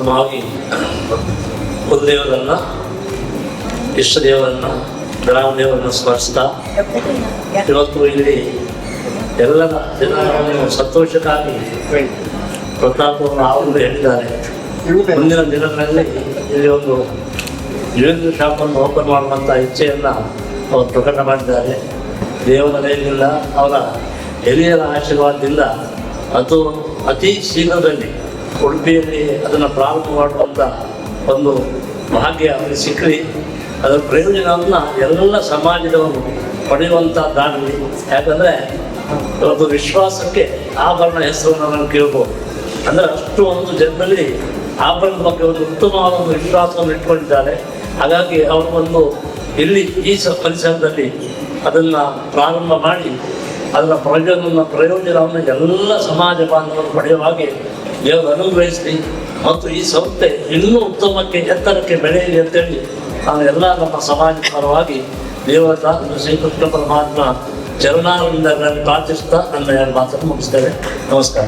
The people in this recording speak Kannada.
ಪ್ರಥಮವಾಗಿ ಕುಲದೇವರನ್ನು, ಇಷ್ಟ ದೇವರನ್ನು, ಗ್ರಾಮ ದೇವರನ್ನು ಸ್ಮರಿಸ್ತಾ ಇವತ್ತು ಇಲ್ಲಿ ಎಲ್ಲರ ಜನರನ್ನು ಸಂತೋಷಕ್ಕಾಗಿ ಪ್ರತಾಪವನ್ನು ಅವರು ಹೇಳಿದ್ದಾರೆ. ಮುಂದಿನ ದಿನಗಳಲ್ಲಿ ಇಲ್ಲಿ ಒಂದು ಜ್ಯುವೆಲ್ಲರಿ ಶಾಪನ್ನು ಓಪನ್ ಮಾಡುವಂಥ ಇಚ್ಛೆಯನ್ನು ಅವರು ಪ್ರಕಟ ಮಾಡಿದ್ದಾರೆ. ದೇವರ ದಯೆಯಿಂದ, ಅವರ ಹಿರಿಯರ ಆಶೀರ್ವಾದದಿಂದ ಅದು ಅತಿ ಶೀಘ್ರದಲ್ಲಿ ಉಡುಪಿಯಲ್ಲಿ ಅದನ್ನು ಪ್ರಾರಂಭ ಮಾಡುವಂಥ ಒಂದು ಭಾಗ್ಯ ಅವರಿಗೆ ಸಿಕ್ಕಲಿ. ಅದರ ಪ್ರಯೋಜನವನ್ನು ಎಲ್ಲ ಸಮಾಜದವರು ಪಡೆಯುವಂಥದ್ದಾಗಲಿ. ಯಾಕಂದರೆ ಇವತ್ತು ವಿಶ್ವಾಸಕ್ಕೆ ಆಭರಣ ಹೆಸರನ್ನು ನಾವು ಕೇಳ್ಬೋದು. ಅಂದರೆ ಅಷ್ಟು ಒಂದು ಜನರಲ್ಲಿ ಆಭರಣದ ಬಗ್ಗೆ ಒಂದು ಉತ್ತಮವಾದ ಒಂದು ವಿಶ್ವಾಸವನ್ನು ಇಟ್ಕೊಂಡಿದ್ದಾರೆ. ಹಾಗಾಗಿ ಅವರು ಒಂದು ಇಲ್ಲಿ ಈ ಪರಿಸರದಲ್ಲಿ ಅದನ್ನು ಪ್ರಾರಂಭ ಮಾಡಿ ಅದರ ಪ್ರಯೋಜನವನ್ನು ಎಲ್ಲ ಸಮಾಜ ಬಾಂಧವರು ಪಡೆಯುವ ಹಾಗೆ ದೇವರು ಅನುಗ್ರಹಿಸಲಿ. ಮತ್ತು ಈ ಸಂಸ್ಥೆ ಇನ್ನೂ ಉತ್ತಮಕ್ಕೆ ಎತ್ತರಕ್ಕೆ ಬೆಳೆಯಲಿ ಅಂತೇಳಿ ನಾವು ಎಲ್ಲ ನಮ್ಮ ಸಮಾಜ ಪರವಾಗಿ ದೇವರ ಶ್ರೀಕೃಷ್ಣ ಪರಮಾತ್ಮ ಚರಣಾರವಿಂದಗಳನ್ನು ಪ್ರಾರ್ಥಿಸ್ತಾ ನನ್ನ ಮಾತನ್ನು ಮುಗಿಸ್ತೇವೆ. ನಮಸ್ಕಾರ.